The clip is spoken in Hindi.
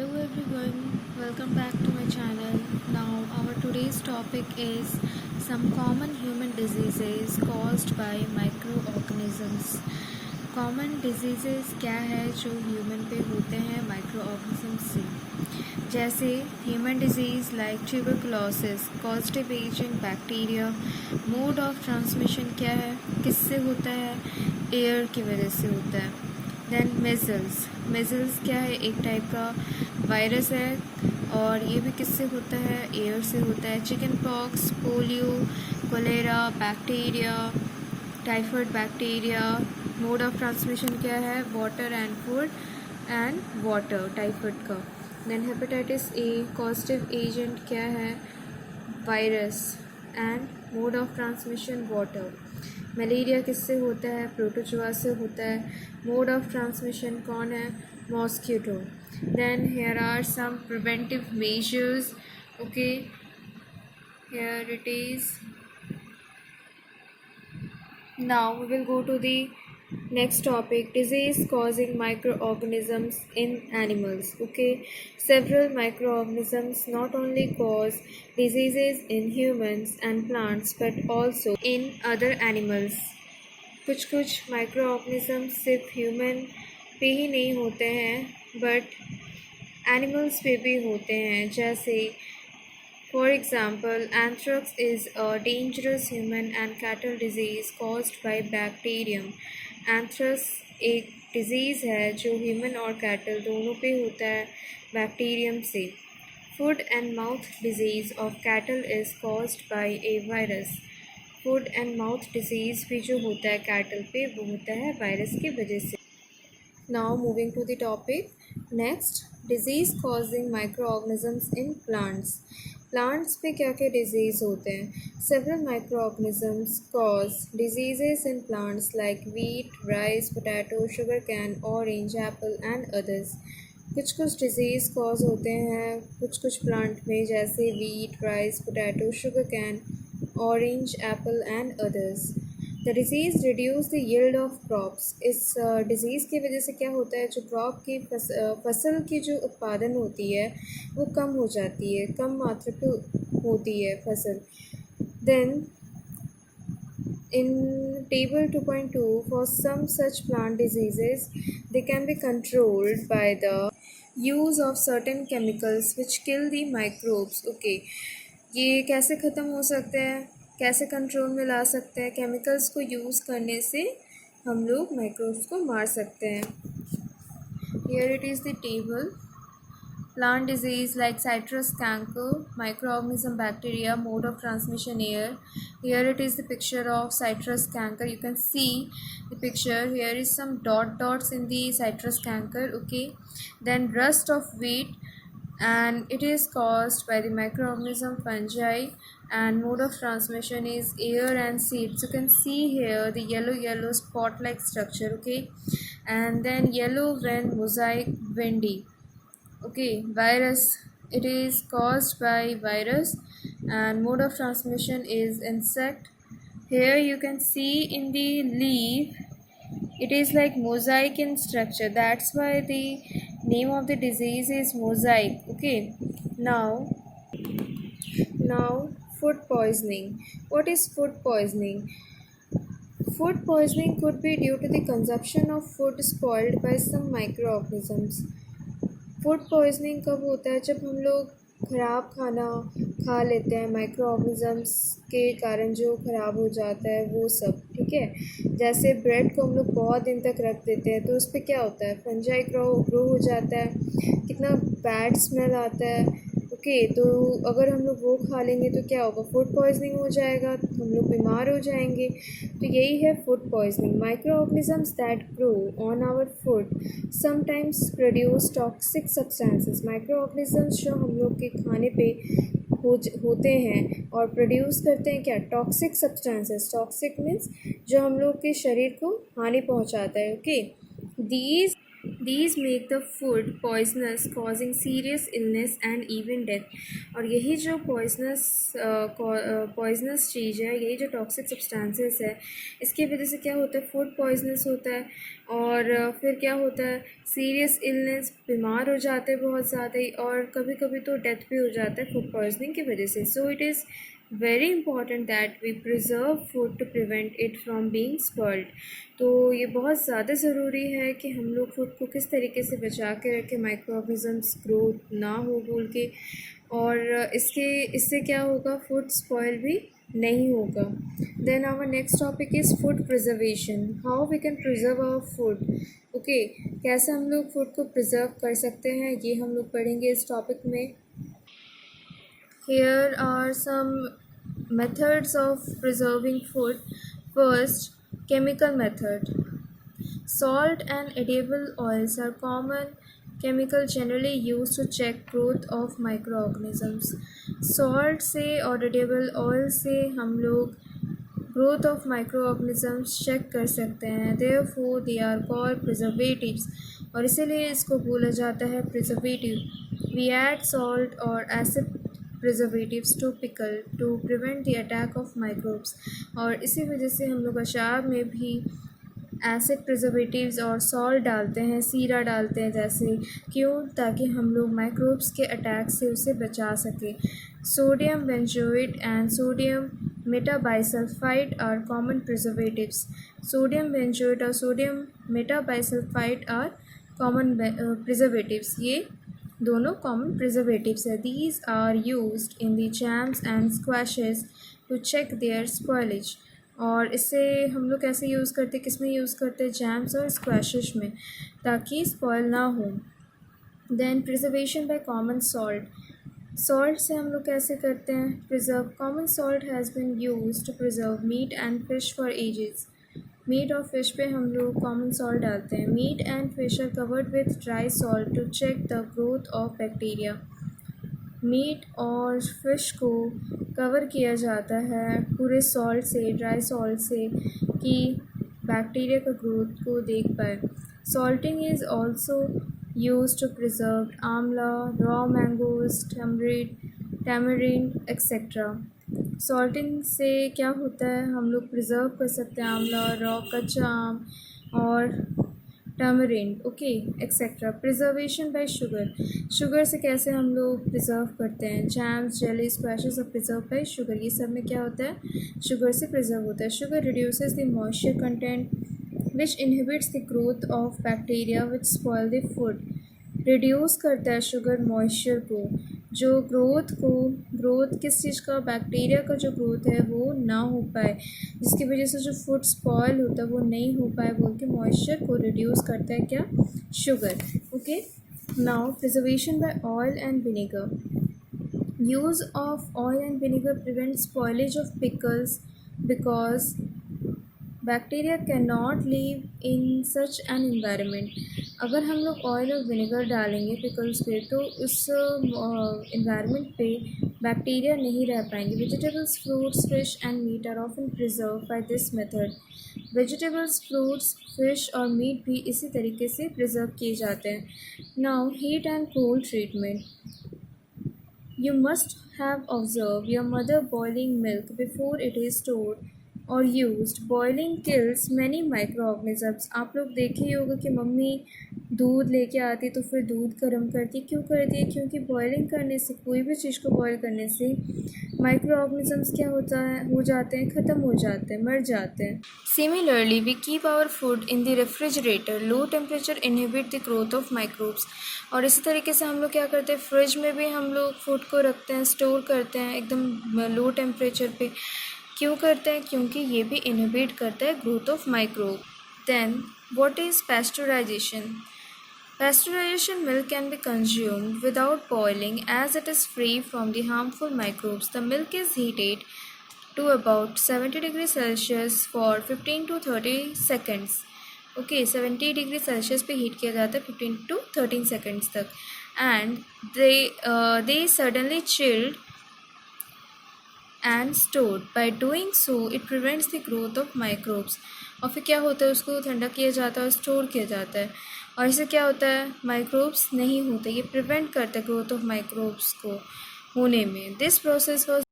Hello everyone, welcome back to my channel. Now our today's topic is some common human diseases caused by microorganisms. Common diseases क्या है जो ह्यूमन पे होते हैं माइक्रो ऑर्गेनिज्म से, जैसे human disease like tuberculosis, causative agent bacteria. Mode of transmission क्या है, किससे होता है, एयर की वजह से होता है। देन मेजल्स क्या है, एक टाइप का वायरस है और ये भी किससे होता है, एयर से होता है। Chicken pox, polio, cholera, bacteria, typhoid bacteria. Mode of transmission क्या है, water and food and water, typhoid का। Then hepatitis A, causative agent क्या है, virus and mode of transmission water. Malaria किससे होता है, प्रोटोजोआ से होता है। मोड ऑफ ट्रांसमिशन कौन है, mosquito. Then here are some preventive measures, okay, here it is. Now we will go to the next topic, disease causing microorganisms in animals. Okay, several microorganisms not only cause diseases in humans and plants but also in other animals. कुछ microorganisms सिर्फ human पे ही नहीं होते हैं but animals पे भी होते हैं, जैसे for example, anthrax is a dangerous human and cattle disease caused by bacterium. Anthrax एक डिज़ीज़ है जो ह्यूमन और कैटल दोनों पे होता है बैक्टीरियम से। Food and mouth disease of cattle is caused by A virus. Food and mouth disease भी जो होता है कैटल पे वो होता है वायरस की वजह से। Now moving to the topic next, disease causing microorganisms in plants. Plants पे क्या क्या डिजीज़ होते हैं, several microorganisms cause diseases in plants like wheat, rice, potato, sugarcane, orange, apple and others. कुछ डिजीज़ कॉज होते हैं कुछ प्लांट में, जैसे wheat, rice, potato, sugarcane, orange, apple and others. The disease reduce the yield of crops. इस डिज़ीज़ की वजह से क्या होता है, जो क्रॉप की फसल की जो उत्पादन होती है वो कम हो जाती है, कम मात्रा पे होती है फसल। Then in table 2.2, for some such plant diseases they can be controlled by the use of certain chemicals which kill the microbes. Okay, ये कैसे ख़त्म हो सकते हैं, कैसे कंट्रोल में ला सकते हैं, केमिकल्स को यूज़ करने से हम लोग माइक्रोब्स को मार सकते हैं। Here it is the table. Plant disease like citrus canker, microorganism bacteria, mode of transmission air. Here it is the picture of citrus canker. You can see the picture. Here is some dots in the citrus canker. Okay, then rust of wheat, and it is caused by the microorganism fungi, and mode of transmission is air and seeds. You can see here the yellow spot like structure. Okay, and then yellow when mosaic windy. Okay, virus, it is caused by virus and mode of transmission is insect. Here you can see in the leaf it is like mosaic in structure, that's why the name of the disease is mosaic. Okay, now food poisoning. What is food poisoning? Food poisoning could be due to the consumption of food spoiled by some microorganisms. Food poisoning कब होता है, जब हम लोग ख़राब खाना खा लेते हैं, माइक्रो ऑर्गेनिजम्स के कारण जो ख़राब हो जाता है वो सब। ठीक है, जैसे ब्रेड को हम लोग बहुत दिन तक रख देते हैं तो उस पर क्या होता है, फंजाई ग्रो हो जाता है, कितना बैड स्मेल आता है। ओके, तो अगर हम लोग वो खा लेंगे तो क्या होगा, फूड पॉइजनिंग हो जाएगा, तो हम लोग बीमार हो जाएंगे। तो यही है food poisoning. Micro organisms that grow on our food sometimes produce toxic substances. Micro organisms जो हम लोग के खाने पे होते हैं और प्रोड्यूस करते हैं क्या, टॉक्सिक सब्सटेंसेस। टॉक्सिक मीन्स जो हम लोग के शरीर को हानि पहुंचाता है। Okay, These make the food poisonous, causing serious illness and even death. और यही जो पॉइजनस चीज़ है, यही जो टॉक्सिक सब्सटेंसेस है, इसकी वजह से क्या होता है, फूड पॉइजनस होता है और फिर क्या होता है, सीरियस इलनेस, बीमार हो जाते हैं बहुत ज़्यादा ही, और कभी कभी तो डेथ भी हो जाता है फूड पॉइजनिंग की वजह से. So it is very important that we preserve food to prevent it from being spoiled. तो ये बहुत ज़्यादा ज़रूरी है कि हम लोग फूड को किस तरीके से बचा के रखें, माइक्रो ऑर्गेनिजम्स ग्रोथ ना हो बोल के, और इससे क्या होगा, फूड स्पॉइल भी नहीं होगा. Then our next topic is food preservation. How we can preserve our food. Okay, कैसे हम लोग फूड को प्रिजर्व कर सकते हैं, ये हम लोग पढ़ेंगे इस टॉपिक में. Here are some methods of preserving food. First, chemical method. Salt and edible oils are common chemical generally used to check growth of microorganisms. Salt से और edible oil से हम लोग growth of microorganisms check कर सकते हैं. Therefore, they are called preservatives. और इसीलिए इसको बोला जाता है preservative. We add salt or acid preservatives to pickle to prevent the attack of microbes. और इसी वजह से हम लोग अचार में भी एसिड प्रिजर्वेटिव्स और सॉल्ट डालते हैं, सीरा डालते हैं जैसे, क्यों, ताकि हम लोग माइक्रोब्स के अटैक से उसे बचा सकें. Sodium benzoate and sodium metabisulphite are common preservatives. Sodium benzoate और sodium metabisulphite are common preservatives. ये दोनों कॉमन प्रिजर्वेटिव्स है. These are used in the jams and squashes to check their spoilage. और इससे हम लोग कैसे यूज़ करते हैं, किस में यूज़ करते हैं, जैम्स और स्क्वैशेस में, ताकि स्पॉइल ना हो. Then preservation by common salt. Salt से हम लोग कैसे करते हैं preserve. Common salt has been used to preserve meat and fish for ages. Meat और फिश पे हम लोग कॉमन सॉल्ट डालते हैं. Meat and fish are covered with dry salt to check the growth of bacteria. Meat और फिश को कवर किया जाता है पूरे सॉल्ट से, ड्राई सॉल्ट से, कि बैक्टीरिया का ग्रोथ को देख पाए. Salting is also use to preserve amla, raw mangoes, tamarind etcetera. Salting से क्या होता है, हम लोग प्रिजर्व कर सकते हैं आंवला, रॉ कच्चा आम और tamarind, okay, etcetera. Preservation bye sugar. Sugar से कैसे हम लोग प्रिजर्व करते हैं. जैम्स, जेली, स्क्वैशेस और प्रिजर्व बाय शुगर. ये सब में क्या होता है, शुगर से प्रिजर्व होता है. Sugar reduces the moisture content which inhibits the growth of bacteria which spoil the food. Reduce करता है शुगर मॉइस्चर को, जो ग्रोथ किस चीज़ का, बैक्टीरिया का जो ग्रोथ है वो ना हो पाए, जिसकी वजह से जो फूड स्पॉइल होता है वो नहीं हो पाए बोल के मॉइस्चर को रिड्यूस करता है क्या, sugar. Okay, now preservation by oil and vinegar. Use of oil and vinegar prevent spoilage of pickles because bacteria can not live in such an environment. अगर हम लोग ऑयल और विनेगर डालेंगे पिकल्स पे, तो उस एनवायरनमेंट पे बैक्टीरिया नहीं रह पाएंगे. Vegetables, fruits, fish and meat are often preserve by this method. Vegetables, fruits, fish और मीट भी इसी तरीके से प्रिजर्व किए जाते हैं. Now heat and cold treatment. You must have observed your mother boiling milk before it is stored और used. Boiling kills many microorganisms. आप लोग देखे ही होगा कि मम्मी दूध लेके आती तो फिर दूध गर्म करती. क्यों करती है, क्योंकि बॉइलिंग करने से, कोई भी चीज़ को बॉयल करने से माइक्रो ऑर्गेनिजम्स क्या होता है, हो जाते हैं, ख़त्म हो जाते हैं, मर जाते हैं. Similarly we keep our food in the refrigerator. Low temperature inhibit the growth of microbes. और इसी तरीके से हम लोग क्या करते हैं, फ्रिज में भी हम लोग फूड को रखते हैं, स्टोर करते हैं एकदम लो टेम्परेचर पे. क्यों करते हैं, क्योंकि ये भी इनहिबिट करता है growth of microbe. Then what is pasteurization. Pasteurization milk can be consumed without boiling as it is free from the harmful microbes. The milk is heated to about 70 degrees Celsius for 15 to 30 seconds. Okay, 70 degree Celsius पे हीट किया जाता है 15 to 13 seconds तक. And they suddenly chilled and stored. By doing so, it prevents the growth of microbes. और फिर क्या होता है, उसको ठंडा किया जाता है और स्टोर किया जाता है, और इससे क्या होता है, माइक्रोब्स नहीं होते, ये प्रिवेंट करता है ग्रोथ ऑफ माइक्रोब्स को होने में. This process was